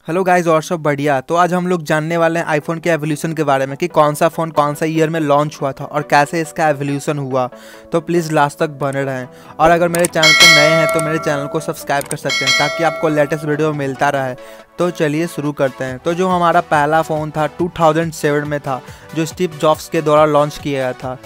Hello guys, और सब बढ़िया। तो आज हम लोग जानने वाले हैं आईफोन के एवोल्यूशन के बारे में कि कौन सा फ़ोन कौन सा ईयर में लॉन्च हुआ था और कैसे इसका एवोल्यूशन हुआ। तो प्लीज़ लास्ट तक बने रहें। और अगर मेरे चैनल पर नए हैं तो मेरे चैनल को सब्सक्राइब कर सकते हैं ताकि आपको लेटेस्ट वीडियो मिलता रहे। तो चलिए शुरू करते हैं। तो जो हमारा पहला फ़ोन था 2007 में था, जो स्टीव जॉब्स के द्वारा लॉन्च किया गया था।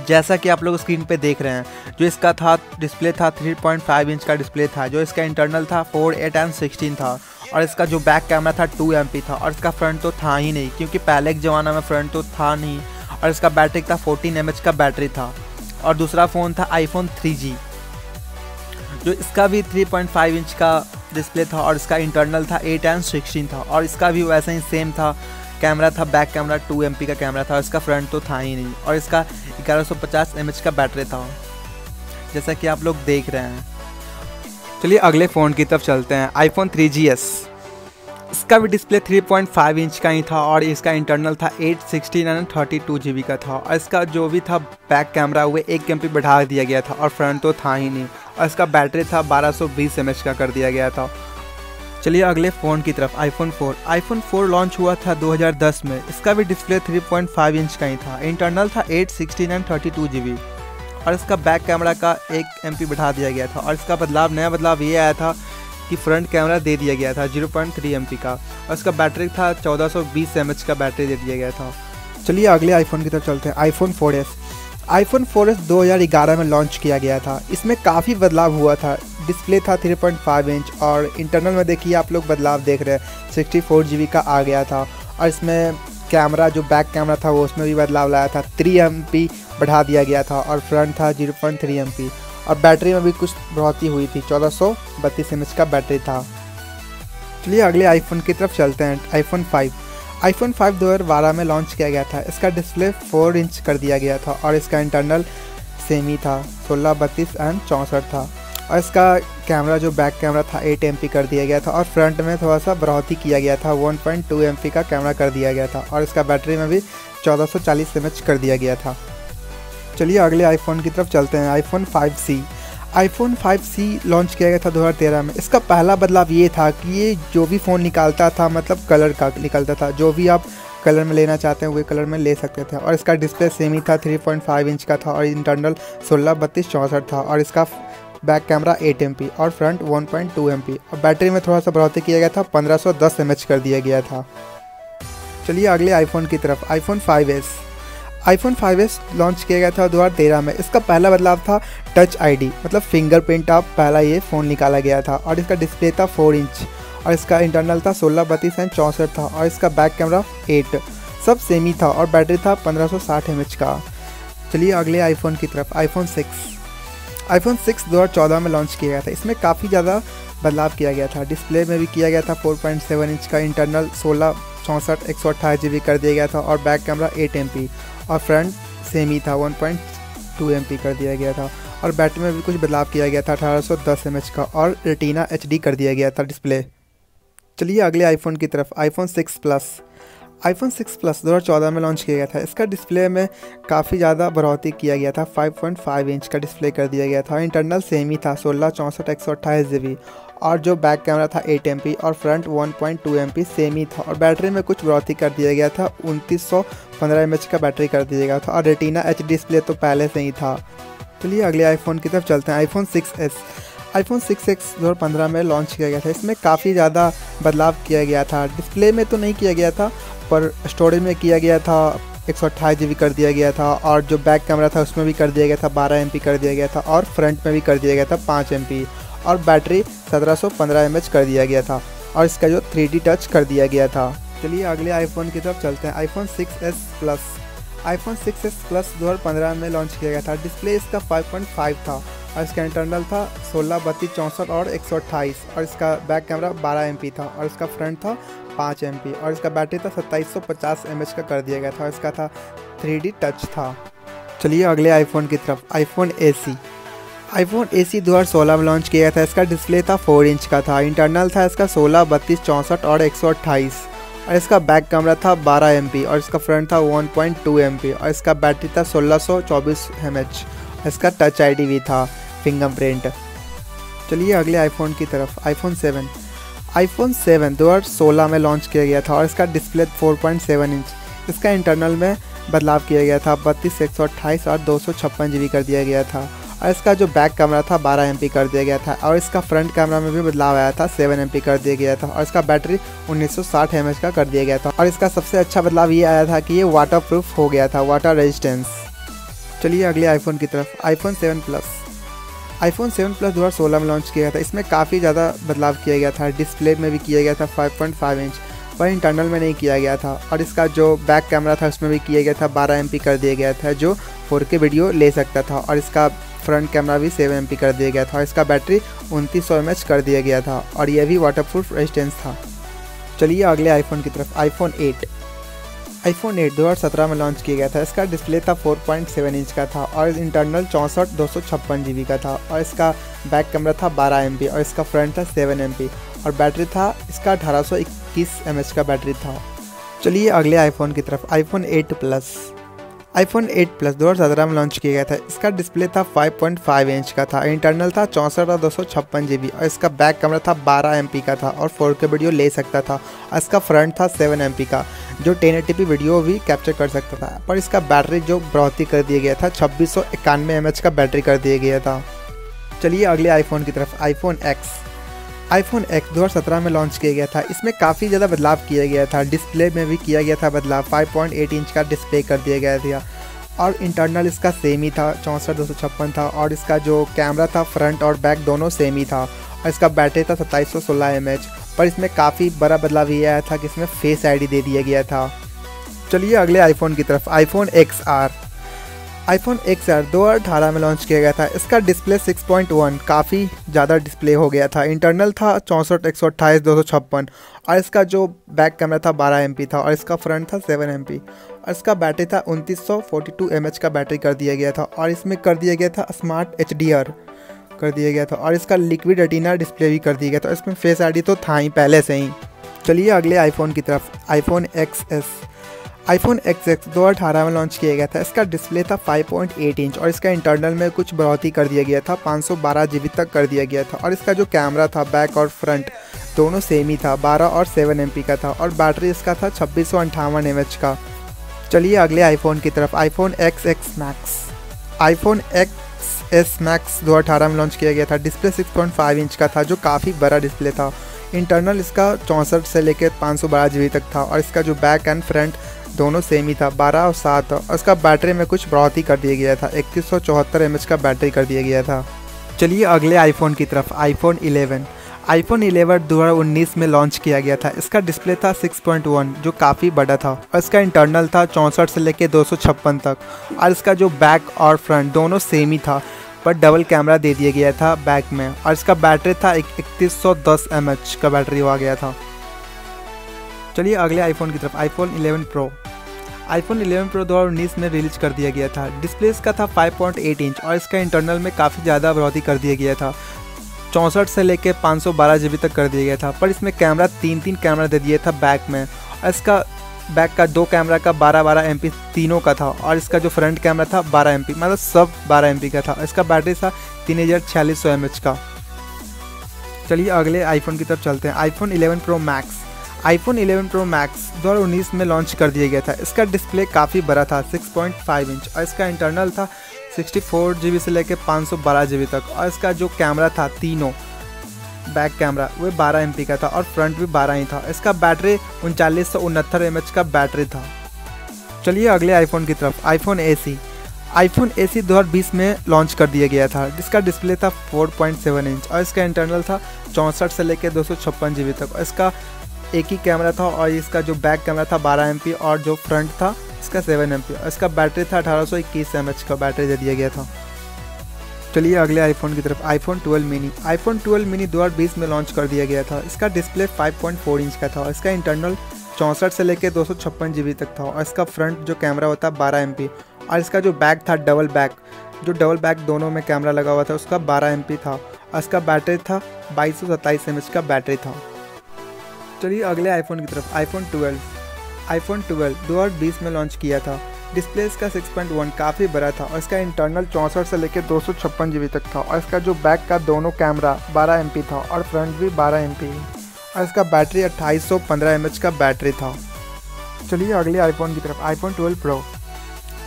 जैसा कि आप लोग स्क्रीन पे देख रहे हैं, जो इसका था डिस्प्ले था 3.5 इंच का डिस्प्ले था। जो इसका इंटरनल था 4, 8 एंड 16 था। और इसका जो बैक कैमरा था 2 MP था। और इसका फ्रंट तो था ही नहीं, क्योंकि पहले के ज़माना में फ्रंट तो था नहीं। और इसका बैटरी था 14 mAh का बैटरी था। और दूसरा फ़ोन था आईफोन 3G, जो इसका भी 3.5 इंच का डिस्प्ले था। और इसका इंटरनल था 8 एंड 16 था। और इसका भी वैसे ही सेम था, कैमरा था बैक कैमरा 2 MP का कैमरा था। इसका फ्रंट तो था ही नहीं। और इसका 1150 mAh का बैटरी था, जैसा कि आप लोग देख रहे हैं। चलिए अगले फ़ोन की तरफ चलते हैं, आईफोन 3GS। इसका भी डिस्प्ले 3.5 इंच का ही था। और इसका इंटरनल था 8, 16 एंड 32 GB का था। और इसका जो भी था बैक कैमरा वो 1 MP बढ़ा दिया गया था। और फ्रंट तो था ही नहीं। और इसका बैटरी था 1220 mAh का कर दिया गया था। चलिए अगले फ़ोन की तरफ, आईफोन 4। आईफोन 4 लॉन्च हुआ था 2010 में। इसका भी डिस्प्ले 3.5 इंच का ही था। इंटरनल था 8, 16 एंड 32 GB। और इसका बैक कैमरा का 1 MP बढ़ा दिया गया था। और इसका नया बदलाव ये आया था कि फ्रंट कैमरा दे दिया गया था 0.3 MP का। और इसका बैटरी था 1420 mAh का बैटरी दे दिया गया था। चलिए अगले आईफोन की तरफ चलते हैं, आईफोन 4S। आईफोन 4S 2011 में लॉन्च किया गया था। इसमें काफ़ी बदलाव हुआ था। डिस्प्ले था 3.5 इंच। और इंटरनल में देखिए आप लोग बदलाव देख रहे हैं, 64 GB का आ गया था। और इसमें कैमरा जो बैक कैमरा था वो उसमें भी बदलाव लाया था, 3 MP बढ़ा दिया गया था। और फ्रंट था 0.3 MP। और बैटरी में भी कुछ बढ़ोतरी हुई थी, 1432 mAh का बैटरी था। चलिए अगले आईफोन की तरफ चलते हैं, आईफोन 5। आईफोन 5 2012 में लॉन्च किया गया था। इसका डिस्प्ले 4 इंच कर दिया गया था। और इसका इंटरनल सेम ही था, 16, 32 एंड 64 था। और इसका कैमरा जो बैक कैमरा था 8 MP कर दिया गया था। और फ्रंट में थोड़ा सा बढ़ोतरी किया गया था, 1.2 MP का कैमरा कर दिया गया था। और इसका बैटरी में भी 1440 mAh कर दिया गया था। चलिए अगले आईफोन की तरफ चलते हैं, iPhone 5C। IPhone 5C launch किया गया था 2013 में। इसका पहला बदलाव ये था कि ये जो भी फ़ोन निकालता था, मतलब कलर का निकलता था, जो भी आप कलर में लेना चाहते हैं वही कलर में ले सकते थे। और इसका डिस्प्ले सेम ही था, 3.5 इंच का था। और इंटरनल 16, 32, 64 था। और इसका बैक कैमरा 8 MP और फ्रंट 1.2 MP। और बैटरी में थोड़ा सा बढ़ोतरी किया गया था, 1510 mAh कर दिया गया था। चलिए अगले आईफोन की तरफ, iPhone 5S। IPhone 5S launch किया गया था 2013 में। इसका पहला बदलाव था टच ID, मतलब फिंगरप्रिंट आप पहला ये फ़ोन निकाला गया था। और इसका डिस्प्ले था 4 इंच। और इसका इंटरनल था 16, 32 एंड 64 था। और इसका बैक कैमरा 8, सब सेम ही था। और बैटरी था 1560 mAh का। चलिए अगले आईफोन की तरफ, आईफोन 6। आईफोन 6 2014 में लॉन्च किया गया था। इसमें काफ़ी ज़्यादा बदलाव किया गया था। डिस्प्ले में भी किया गया था 4.7 इंच का। इंटरनल 16, 64, 128 GB कर दिया गया था। और बैक कैमरा 8 MP। और फ्रंट सेम ही था, 1.2 MP कर दिया गया था। और बैटरी में भी कुछ बदलाव किया गया था, 1810 mAh का। और रेटिना HD कर दिया गया था डिस्प्ले। चलिए अगले आईफोन की तरफ, आईफोन 6 प्लस। आईफोन 6 प्लस 2014 में लॉन्च किया गया था। इसका डिस्प्ले में काफ़ी ज़्यादा बढ़ोतरी किया गया था, 5.5 इंच का डिस्प्ले कर दिया गया था। इंटरनल सेम ही था, 16, 64, 128 GB। और जो बैक कैमरा था 8 MP। और फ्रंट 1.2 MP सेम ही था। और बैटरी में कुछ बढ़ोतरी कर दिया गया था, 2915 mAh का बैटरी कर दिया गया था। और रेटिना HD डिस्प्ले तो पहले से ही था। चलिए अगले आईफोन की तरफ चलते हैं, आईफोन 6S। आईफोन 6X 2015 में लॉन्च किया गया था। इसमें काफ़ी ज़्यादा बदलाव किया गया था। डिस्प्ले में तो नहीं किया गया था, पर स्टोरेज में किया गया था, 128 GB कर दिया गया था। और जो बैक कैमरा था उसमें भी कर दिया गया था, 12 MP कर दिया गया था। और फ्रंट में भी कर दिया गया था, 5 MP। और बैटरी 1715 mAh कर दिया गया था। और इसका जो 3D टच कर दिया गया था। चलिए अगले आईफोन की तरफ चलते हैं, iPhone 6S plus. IPhone 6S plus 2015 में लॉन्च किया गया था। डिस्प्ले इसका 5.5 था। और इसका इंटरनल था 16, 32, 64 और 128। और इसका बैक कैमरा 12 MP था। और इसका फ्रंट था 5 MP। और इसका बैटरी था 2750 mAh का कर दिया गया था। और इसका था 3D टच था। चलिए अगले आईफोन की तरफ, आईफोन AC। आईफोन AC 2016 में लॉन्च किया गया था। इसका डिस्प्ले था 4 इंच का था। इंटरनल था इसका 16, 32, 64 और 128। और इसका बैक कैमरा था 12 MP। और इसका फ्रंट था 1.2 MP। और इसका बैटरी था 1624 mAh। इसका टच ID भी था, फिंगरप्रिंट। चलिए अगले आईफोन की तरफ, आईफोन 7। iPhone 7 2016 में लॉन्च किया गया था और इसका डिस्प्ले 4.7 इंच। इसका इंटरनल में बदलाव किया गया था, 32, 128 और 256 GB कर दिया गया था। और इसका जो बैक कैमरा था 12 MP कर दिया गया था और इसका फ्रंट कैमरा में भी बदलाव आया था, 7 MP कर दिया गया था। और इसका बैटरी 1960 mAh का कर दिया गया था। और इसका सबसे अच्छा बदलाव ये आया था कि ये वाटर प्रूफ हो गया था, वाटर रेजिस्टेंस। चलिए अगले आईफोन की तरफ, iPhone 7 Plus। iPhone 7 Plus 2016 में लॉन्च किया गया था। इसमें काफ़ी ज़्यादा बदलाव किया गया था, डिस्प्ले में भी किया गया था 5.5 इंच, पर इंटरनल में नहीं किया गया था। और इसका जो बैक कैमरा था उसमें भी किया गया था, 12 MP कर दिया गया था जो 4K वीडियो ले सकता था। और इसका फ्रंट कैमरा भी 7 MP कर दिया गया था और इसका बैटरी 2900 mAh कर दिया गया था और यह भी वाटरप्रूफ रेजिस्टेंस था। चलिए अगले आईफोन की तरफ, iPhone 8। iPhone 8 2017 में लॉन्च किया गया था। इसका डिस्प्ले था 4.7 इंच का था और इंटरनल 64 256 GB का था। और इसका बैक कैमरा था 12 MP और इसका फ्रंट था 7 MP और बैटरी था इसका 1821 mAh का बैटरी था। चलिए अगले आईफोन की तरफ, iPhone 8 Plus। iPhone 8 Plus 2017 में लॉन्च किया गया था। इसका डिस्प्ले था 5.5 इंच का था, इंटरनल था 64 और 256 GB और इसका बैक कैमरा था 12 MP का था और 4K वीडियो ले सकता था। और इसका फ्रंट था 7 MP का जो 1080p वीडियो भी कैप्चर कर सकता था। पर इसका बैटरी जो बढ़ोतरी कर दिया गया था, 2691 mAh का बैटरी कर दिया गया था। चलिए अगले आईफोन की तरफ, iPhone X। iPhone X 2017 में लॉन्च किया गया था। इसमें काफ़ी ज़्यादा बदलाव किया गया था, डिस्प्ले में भी किया गया था बदलाव, 5.8 इंच का डिस्प्ले कर दिया गया था और इंटरनल इसका सेम ही था, 64 256 था। और इसका जो कैमरा था फ्रंट और बैक दोनों सेम ही था और इसका बैटरी था 2716 mAh। पर इसमें काफ़ी बड़ा बदलाव ये आया था कि इसमें फेस ID दे दिया गया था। चलिए अगले आईफोन की तरफ, iPhone XR। iPhone XR 2018 में लॉन्च किया गया था। इसका डिस्प्ले 6.1 काफ़ी ज़्यादा डिस्प्ले हो गया था, इंटरनल था 64 128 256 और इसका जो बैक कैमरा था 12 MP था और इसका फ्रंट था 7 MP और इसका बैटरी था 2942 mAh का बैटरी कर दिया गया था। और इसमें कर दिया गया था स्मार्ट HDR कर दिया गया था और इसका लिक्विड रेटिना डिस्प्ले भी कर दिया गया था। इसमें फेस ID तो था ही पहले से ही। चलिए अगले आईफोन की तरफ, iPhone XS। iPhone XS 2018 में लॉन्च किया गया था। इसका डिस्प्ले था 5.8 इंच और इसका इंटरनल में कुछ बढ़ोतरी कर दिया गया था, 512 GB तक कर दिया गया था। और इसका जो कैमरा था बैक और फ्रंट दोनों सेम ही था, 12 और 7 MP का था और बैटरी इसका था 2658 mAh का। चलिए अगले आईफोन की तरफ, iPhone XS Max। iPhone XS Max 2018 में लॉन्च किया गया था। डिस्प्ले 6.5 इंच का था जो काफ़ी बड़ा डिस्प्ले था, इंटरनल इसका 64 से लेकर 512 GB तक था और इसका जो बैक एंड फ्रंट दोनों सेम ही था, 12 और 7। और इसका बैटरी में कुछ बढ़ोतरी कर दिया गया था, 3174 mAh का बैटरी कर दिया गया था। चलिए अगले आईफोन की तरफ, iPhone 11। iPhone 11 2019 में लॉन्च किया गया था। इसका डिस्प्ले था 6.1 जो काफ़ी बड़ा था और इसका इंटरनल था 64 से लेकर 256 तक और इसका जो बैक और फ्रंट दोनों सेम ही था, पर डबल कैमरा दे दिया गया था बैक में और इसका बैटरी था 3110 mAh का बैटरी हुआ गया था। चलिए अगले आईफोन की तरफ, iPhone 11 Pro। iPhone 11 Pro 2019 में रिलीज कर दिया गया था। डिस्प्ले इसका था 5.8 इंच और इसका इंटरनल में काफ़ी ज़्यादा बढ़ोतरी कर दिया गया था, 64 से लेकर 512 GB तक कर दिया गया था। पर इसमें कैमरा 3 कैमरा दे दिया था बैक में और इसका बैक का 2 कैमरा का 12 MP तीनों का था और इसका जो फ्रंट कैमरा था 12 MP, मतलब सब 12 MP का था। इसका बैटरी था 3600 mAh का। चलिए अगले आईफोन की तरफ चलते हैं, iPhone 11 Pro Max। iPhone 11 Pro Max 2019 में लॉन्च कर दिया गया था। इसका डिस्प्ले काफ़ी बड़ा था, 6.5 इंच और इसका इंटरनल था 64 GB से लेकर 512 GB तक और इसका जो कैमरा था तीनों बैक कैमरा वो 12 MP का था और फ्रंट भी 12 ही था। इसका बैटरी 3969 mAh का बैटरी था। चलिए अगले आईफोन की तरफ, iPhone SE। iPhone SE 2020 में लॉन्च कर दिया गया था। जिसका डिस्प्ले था 4.7 इंच और इसका इंटरनल था 64 से लेकर 256 GB तक और इसका एक ही कैमरा था और इसका जो बैक कैमरा था 12 MP और जो फ्रंट था इसका 7 MP और इसका बैटरी था 1821 mAh का बैटरी दे दिया गया था। चलिए अगले आईफोन की तरफ, iPhone 12 mini। iPhone 12 mini 2020 में लॉन्च कर दिया गया था। इसका डिस्प्ले 5.4 इंच का था और इसका इंटरनल 64 से लेकर 256 GB तक था और इसका फ्रंट जो कैमरा होता है 12 MP और इसका जो बैक था डबल बैक दोनों में कैमरा लगा हुआ था उसका 12 MP था और इसका बैटरी था 2227 mAh का बैटरी था। चलिए अगले आईफोन की तरफ, iPhone 12। iPhone 12 2020 में लॉन्च किया था। डिस्प्ले इसका 6.1 काफ़ी बड़ा था और इसका इंटरनल 64 से लेकर 256 GB तक था और इसका जो बैक का दोनों कैमरा 12 MP था और फ्रंट भी 12 MP और इसका बैटरी 2815 mAh का बैटरी था। चलिए अगले आईफोन की तरफ, आईफोन 12 प्रो।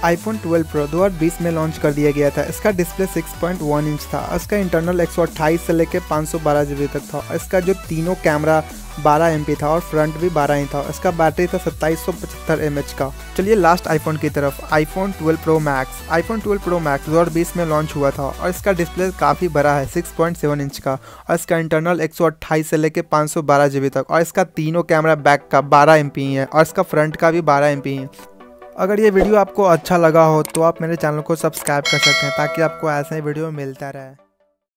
आईफोन 12 प्रो 2020 में लॉन्च कर दिया गया था। इसका डिस्प्ले 6.1 इंच था। इसका इंटरनल 128 से लेकर 512 GB तक था। इसका जो तीनों कैमरा 12 MP था और फ्रंट भी 12 ही था। इसका बैटरी था 2775 mAh का। चलिए लास्ट आईफोन की तरफ, iPhone 12 pro max. IPhone 12 pro max 2020 में लॉन्च हुआ था और इसका डिस्प्ले काफ़ी बड़ा है, 6.7 इंच का। और इसका इंटरनल 128 से लेकर 512 GB तक। और इसका तीनों कैमरा बैक का 12 MP ही है और इसका फ्रंट का भी 12 MP है। अगर ये वीडियो आपको अच्छा लगा हो तो आप मेरे चैनल को सब्सक्राइब कर सकते हैं ताकि आपको ऐसे ही वीडियो मिलता रहे।